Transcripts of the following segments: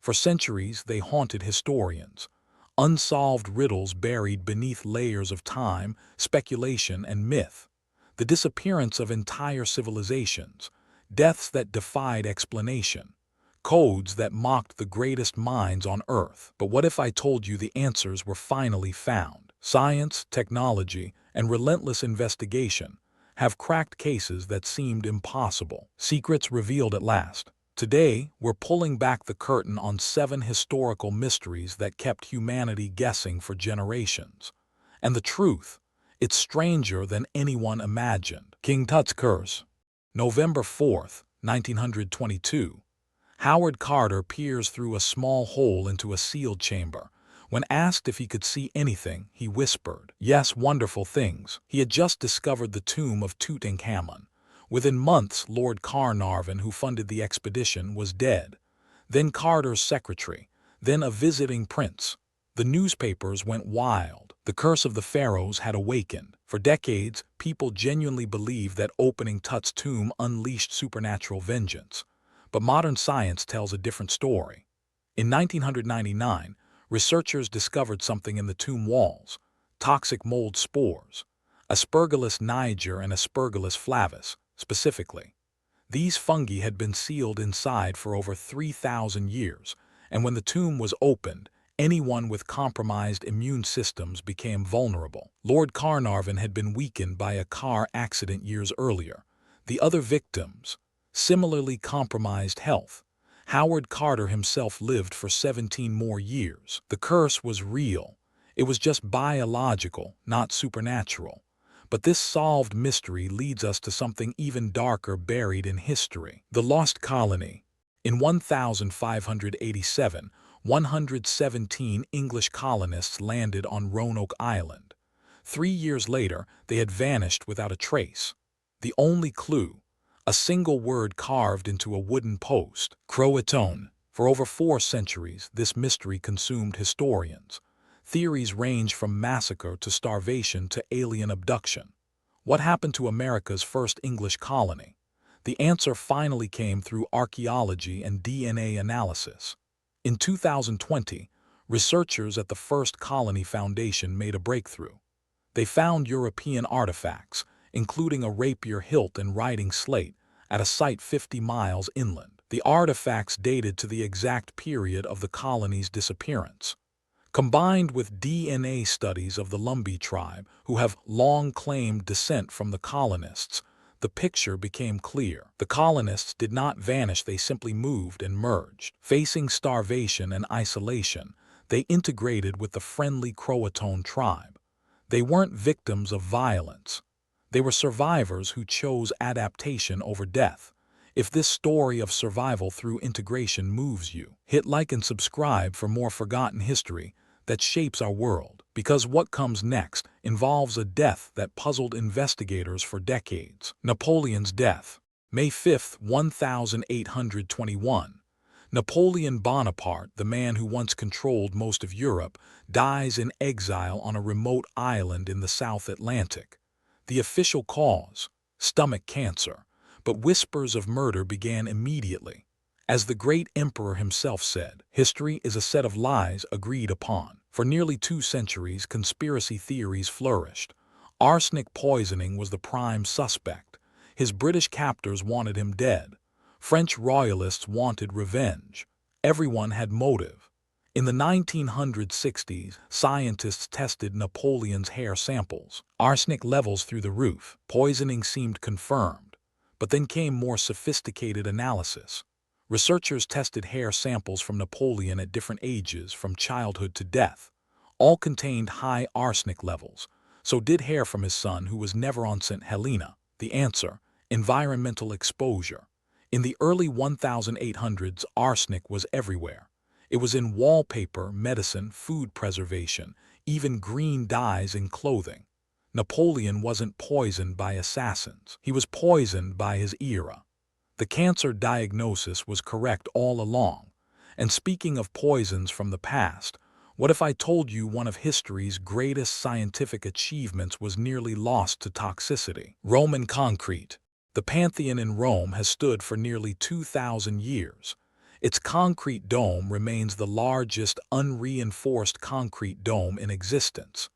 For centuries, they haunted historians. Unsolved riddles buried beneath layers of time, speculation, and myth. The disappearance of entire civilizations. Deaths that defied explanation. Codes that mocked the greatest minds on Earth. But what if I told you the answers were finally found? Science, technology, and relentless investigation have cracked cases that seemed impossible. Secrets revealed at last. Today, we're pulling back the curtain on 7 historical mysteries that kept humanity guessing for generations. And the truth, it's stranger than anyone imagined. King Tut's curse. November 4th, 1922. Howard Carter peers through a small hole into a sealed chamber. When asked if he could see anything, he whispered, "Yes, wonderful things." He had just discovered the tomb of Tutankhamun. Within months, Lord Carnarvon, who funded the expedition, was dead. Then Carter's secretary. Then a visiting prince. The newspapers went wild. The curse of the pharaohs had awakened. For decades, people genuinely believed that opening Tut's tomb unleashed supernatural vengeance. But modern science tells a different story. In 1999, researchers discovered something in the tomb walls: toxic mold spores, Aspergillus niger and Aspergillus flavus, specifically. These fungi had been sealed inside for over 3,000 years, and when the tomb was opened, anyone with compromised immune systems became vulnerable. Lord Carnarvon had been weakened by a car accident years earlier. The other victims, similarly compromised health. Howard Carter himself lived for 17 more years. The curse was real. It was just biological, not supernatural. But this solved mystery leads us to something even darker buried in history: the lost colony. In 1587, 117 English colonists landed on Roanoke Island. 3 years later, they had vanished without a trace. The only clue: a single word carved into a wooden post: Croatoan. For over 4 centuries, this mystery consumed historians. Theories range from massacre to starvation to alien abduction. What happened to America's first English colony? The answer finally came through archaeology and DNA analysis. In 2020, researchers at the First Colony Foundation made a breakthrough. They found European artifacts, including a rapier hilt and writing slate, at a site 50 miles inland. The artifacts dated to the exact period of the colony's disappearance. Combined with DNA studies of the Lumbee tribe, who have long claimed descent from the colonists, the picture became clear. The colonists did not vanish, they simply moved and merged. Facing starvation and isolation, they integrated with the friendly Croatoan tribe. They weren't victims of violence. They were survivors who chose adaptation over death. If this story of survival through integration moves you, hit like and subscribe for more forgotten history that shapes our world. Because what comes next involves a death that puzzled investigators for decades. Napoleon's death. May 5, 1821. Napoleon Bonaparte, the man who once controlled most of Europe, dies in exile on a remote island in the South Atlantic. The official cause: stomach cancer, but whispers of murder began immediately. As the great emperor himself said, history is a set of lies agreed upon. For nearly 2 centuries, conspiracy theories flourished. Arsenic poisoning was the prime suspect. His British captors wanted him dead. French royalists wanted revenge. Everyone had motive. In the 1960s, scientists tested Napoleon's hair samples. Arsenic levels through the roof. Poisoning seemed confirmed. But then came more sophisticated analysis. Researchers tested hair samples from Napoleon at different ages, from childhood to death. All contained high arsenic levels. So did hair from his son, who was never on St. Helena. The answer: environmental exposure. In the early 1800s, arsenic was everywhere. It was in wallpaper, medicine, food preservation, even green dyes in clothing. Napoleon wasn't poisoned by assassins. He was poisoned by his era. The cancer diagnosis was correct all along. And speaking of poisons from the past, what if I told you one of history's greatest scientific achievements was nearly lost to toxicity? Roman concrete. The Pantheon in Rome has stood for nearly 2,000 years. Its concrete dome remains the largest unreinforced concrete dome in existence.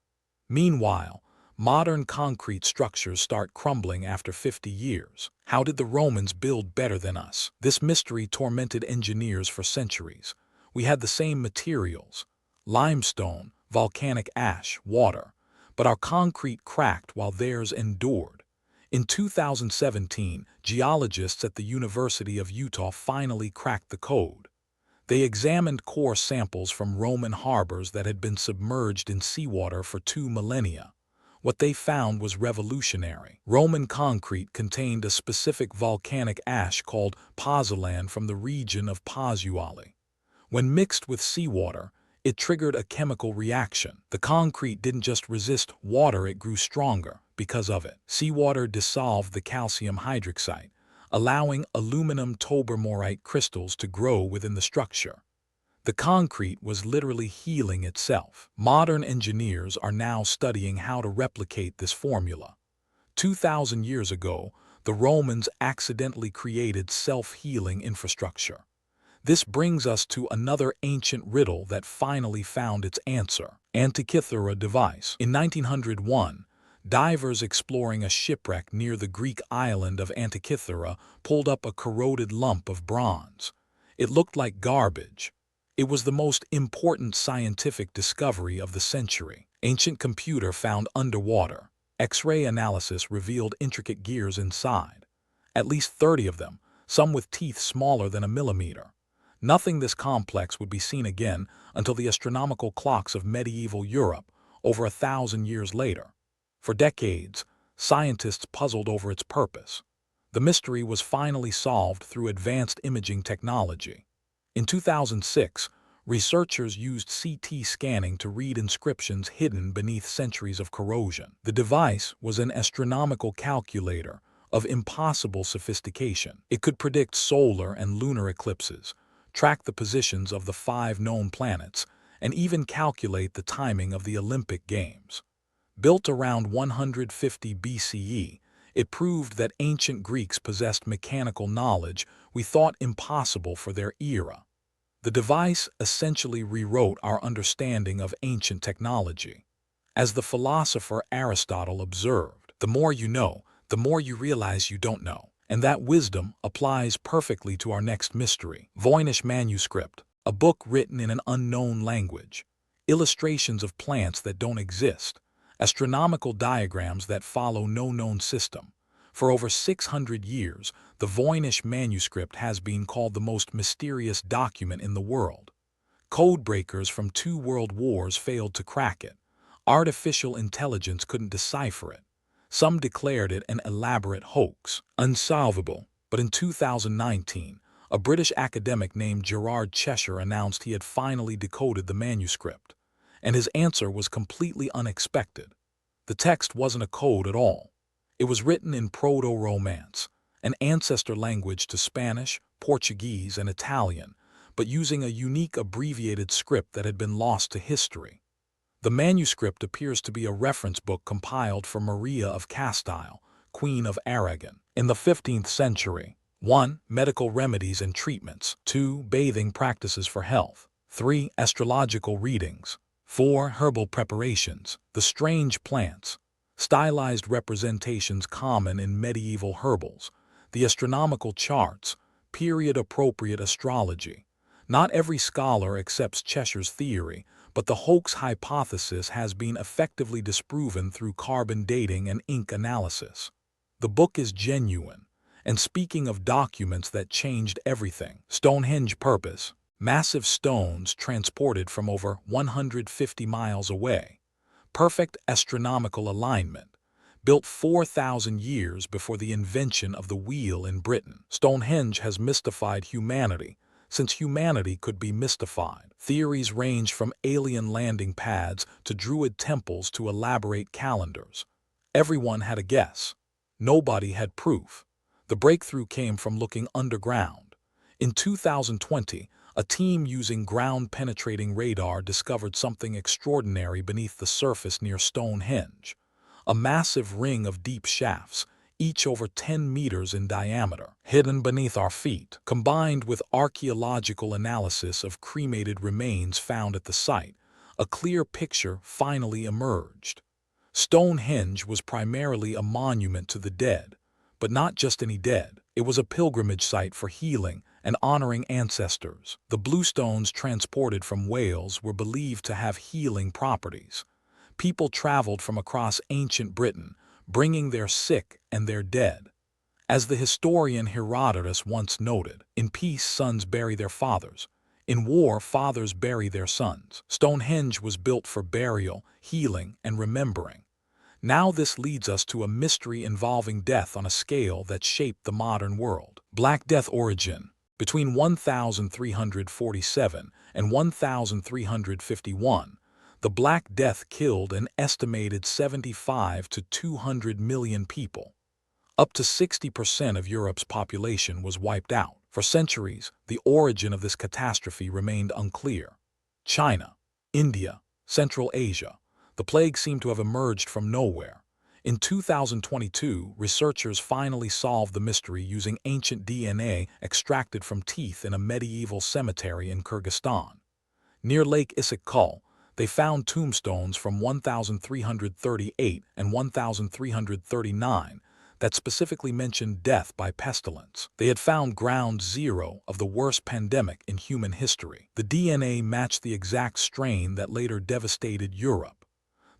Meanwhile, modern concrete structures start crumbling after 50 years. How did the Romans build better than us? This mystery tormented engineers for centuries. We had the same materials: limestone, volcanic ash, water, but our concrete cracked while theirs endured. In 2017, geologists at the University of Utah finally cracked the code. They examined core samples from Roman harbors that had been submerged in seawater for 2 millennia. What they found was revolutionary. Roman concrete contained a specific volcanic ash called pozzolan from the region of Pozzuoli. When mixed with seawater, it triggered a chemical reaction. The concrete didn't just resist water, it grew stronger because of it. Seawater dissolved the calcium hydroxide, allowing aluminum tobermorite crystals to grow within the structure. The concrete was literally healing itself. Modern engineers are now studying how to replicate this formula. 2,000 years ago, the Romans accidentally created self-healing infrastructure. This brings us to another ancient riddle that finally found its answer: ANTIKYTHERA device. In 1901, divers exploring a shipwreck near the Greek island of ANTIKYTHERA pulled up a corroded lump of bronze. It looked like garbage. It was the most important scientific discovery of the century. Ancient computer found underwater. X-ray analysis revealed intricate gears inside. At least 30 of them, some with teeth smaller than a millimeter. Nothing this complex would be seen again until the astronomical clocks of medieval Europe, over 1,000 years later. For decades, scientists puzzled over its purpose. The mystery was finally solved through advanced imaging technology. In 2006, researchers used CT scanning to read inscriptions hidden beneath centuries of corrosion. The device was an astronomical calculator of impossible sophistication. It could predict solar and lunar eclipses, track the positions of the 5 known planets, and even calculate the timing of the Olympic Games. Built around 150 BCE, it proved that ancient Greeks possessed mechanical knowledge we thought impossible for their era. The device essentially rewrote our understanding of ancient technology. As the philosopher Aristotle observed, the more you know, the more you realize you don't know. And that wisdom applies perfectly to our next mystery: VOYNICH manuscript, a book written in an unknown language, illustrations of plants that don't exist, astronomical diagrams that follow no known system. For over 600 years, the VOYNICH manuscript has been called the most mysterious document in the world. Codebreakers from 2 world wars failed to crack it. Artificial intelligence couldn't decipher it. Some declared it an elaborate hoax, unsolvable. But in 2019, a British academic named Gerard Cheshire announced he had finally decoded the manuscript. And his answer was completely unexpected. The text wasn't a code at all. It was written in Proto-Romance, an ancestor language to Spanish, Portuguese, and Italian, but using a unique abbreviated script that had been lost to history. The manuscript appears to be a reference book compiled for Maria of Castile, Queen of Aragon, in the 15th century. 1. Medical remedies and treatments. 2. Bathing practices for health. 3. Astrological readings. 4. Herbal preparations. The strange plants. Stylized representations common in medieval herbals. The astronomical charts. Period-appropriate astrology. Not every scholar accepts Cheshire's theory, but the hoax hypothesis has been effectively disproven through carbon dating and ink analysis. The book is genuine. And speaking of documents that changed everything, Stonehenge purpose: massive stones transported from over 150 miles away. Perfect astronomical alignment. Built 4,000 years before the invention of the wheel in Britain. Stonehenge has mystified humanity, since humanity could be mystified. Theories range from alien landing pads to druid temples to elaborate calendars. Everyone had a guess. Nobody had proof. The breakthrough came from looking underground. In 2020, a team using ground-penetrating radar discovered something extraordinary beneath the surface near Stonehenge. A massive ring of deep shafts, each over 10 meters in diameter, hidden beneath our feet. Combined with archaeological analysis of cremated remains found at the site, a clear picture finally emerged. Stonehenge was primarily a monument to the dead, but not just any dead. It was a pilgrimage site for healing and honoring ancestors. The bluestones transported from Wales were believed to have healing properties. People traveled from across ancient Britain, bringing their sick and their dead. As the historian Herodotus once noted, in peace sons bury their fathers. In war, fathers bury their sons. Stonehenge was built for burial, healing, and remembering. Now this leads us to a mystery involving death on a scale that shaped the modern world. Black Death origin. Between 1347 and 1351, the Black Death killed an estimated 75 to 200 million people. Up to 60% of Europe's population was wiped out. For centuries, the origin of this catastrophe remained unclear. China, India, Central Asia. The plague seemed to have emerged from nowhere. In 2022, researchers finally solved the mystery using ancient DNA extracted from teeth in a medieval cemetery in Kyrgyzstan. Near Lake Issyk-Kul, they found tombstones from 1338 and 1339 that specifically mentioned death by pestilence. They had found ground zero of the worst pandemic in human history. The DNA matched the exact strain that later devastated Europe.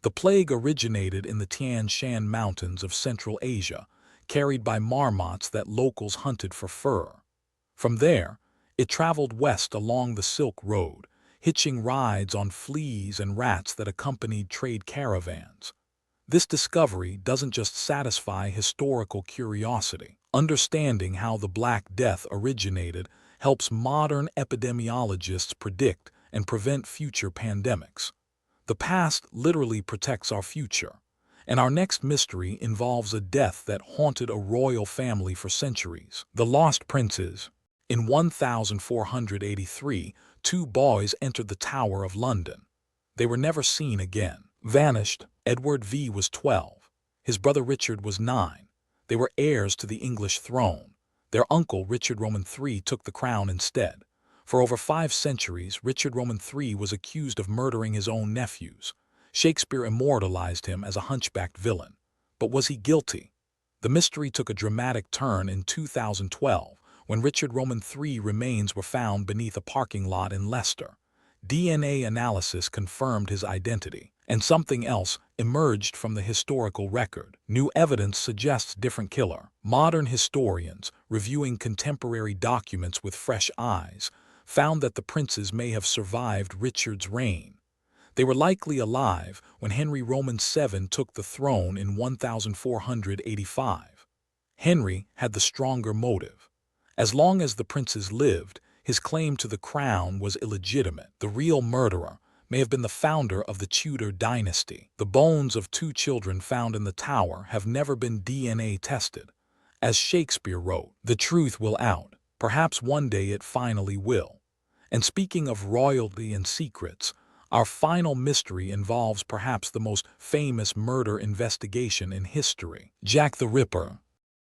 The plague originated in the Tian Shan Mountains of Central Asia, carried by marmots that locals hunted for fur. From there, it traveled west along the Silk Road, hitching rides on fleas and rats that accompanied trade caravans. This discovery doesn't just satisfy historical curiosity. Understanding how the Black Death originated helps modern epidemiologists predict and prevent future pandemics. The past literally protects our future, and our next mystery involves a death that haunted a royal family for centuries. The Lost Princes. In 1483, two boys entered the Tower of London. They were never seen again. Vanished. Edward V was 12. His brother Richard was 9. They were heirs to the English throne. Their uncle, Richard Roman III, took the crown instead. For over 5 centuries, Richard Roman III was accused of murdering his own nephews. Shakespeare immortalized him as a hunchbacked villain. But was he guilty? The mystery took a dramatic turn in 2012, when Richard Roman III's remains were found beneath a parking lot in Leicester. DNA analysis confirmed his identity, and something else emerged from the historical record. New evidence suggests different killer. Modern historians, reviewing contemporary documents with fresh eyes, found that the princes may have survived Richard's reign. They were likely alive when Henry Roman VII took the throne in 1485. Henry had the stronger motive. As long as the princes lived, his claim to the crown was illegitimate. The real murderer may have been the founder of the Tudor dynasty. The bones of 2 children found in the tower have never been DNA tested. As Shakespeare wrote, "The truth will out. Perhaps one day it finally will." And speaking of royalty and secrets, our final mystery involves perhaps the most famous murder investigation in history. Jack the Ripper.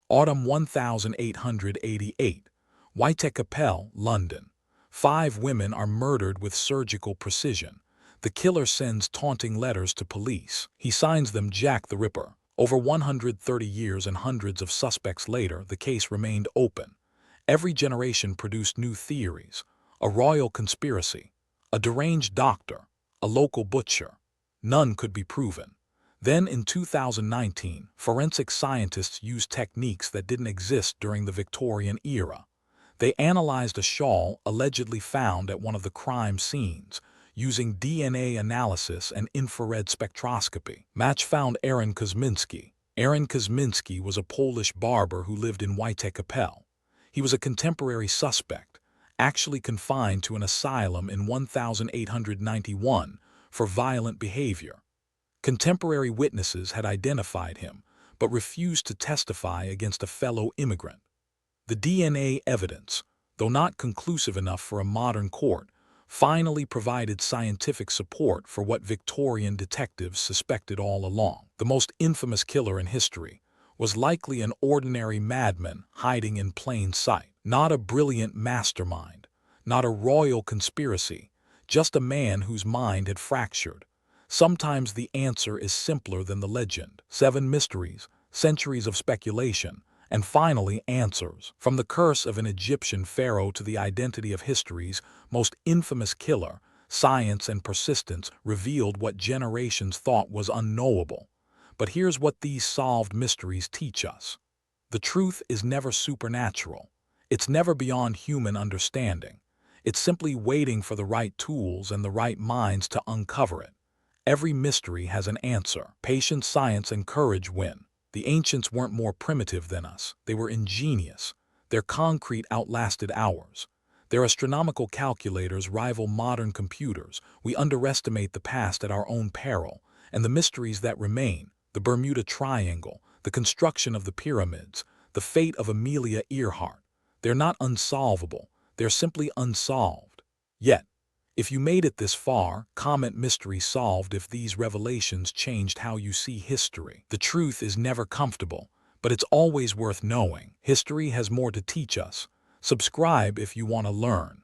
Autumn 1888. Whitechapel, London. 5 women are murdered with surgical precision. The killer sends taunting letters to police. He signs them Jack the Ripper. Over 130 years and hundreds of suspects later, the case remained open. Every generation produced new theories: a royal conspiracy, a deranged doctor, a local butcher. None could be proven. Then in 2019, forensic scientists used techniques that didn't exist during the Victorian era. They analyzed a shawl allegedly found at one of the crime scenes, using DNA analysis and infrared spectroscopy. Match found Aaron Kosminski. Aaron Kosminski was a Polish barber who lived in Whitechapel. He was a contemporary suspect, actually confined to an asylum in 1891 for violent behavior. Contemporary witnesses had identified him, but refused to testify against a fellow immigrant. The DNA evidence, though not conclusive enough for a modern court, finally provided scientific support for what Victorian detectives suspected all along. The most infamous killer in history, was likely an ordinary madman hiding in plain sight. Not a brilliant mastermind, not a royal conspiracy, just a man whose mind had fractured. Sometimes the answer is simpler than the legend. 7 mysteries, centuries of speculation, and finally answers. From the curse of an Egyptian pharaoh to the identity of history's most infamous killer, science and persistence revealed what generations thought was unknowable. But here's what these solved mysteries teach us. The truth is never supernatural. It's never beyond human understanding. It's simply waiting for the right tools and the right minds to uncover it. Every mystery has an answer. Patience, science, and courage win. The ancients weren't more primitive than us. They were ingenious. Their concrete outlasted ours. Their astronomical calculators rival modern computers. We underestimate the past at our own peril. And the mysteries that remain, the Bermuda Triangle, the construction of the pyramids, the fate of Amelia Earhart, they're not unsolvable. They're simply unsolved. Yet, if you made it this far, comment mystery solved if these revelations changed how you see history. The truth is never comfortable, but it's always worth knowing. History has more to teach us. Subscribe if you want to learn.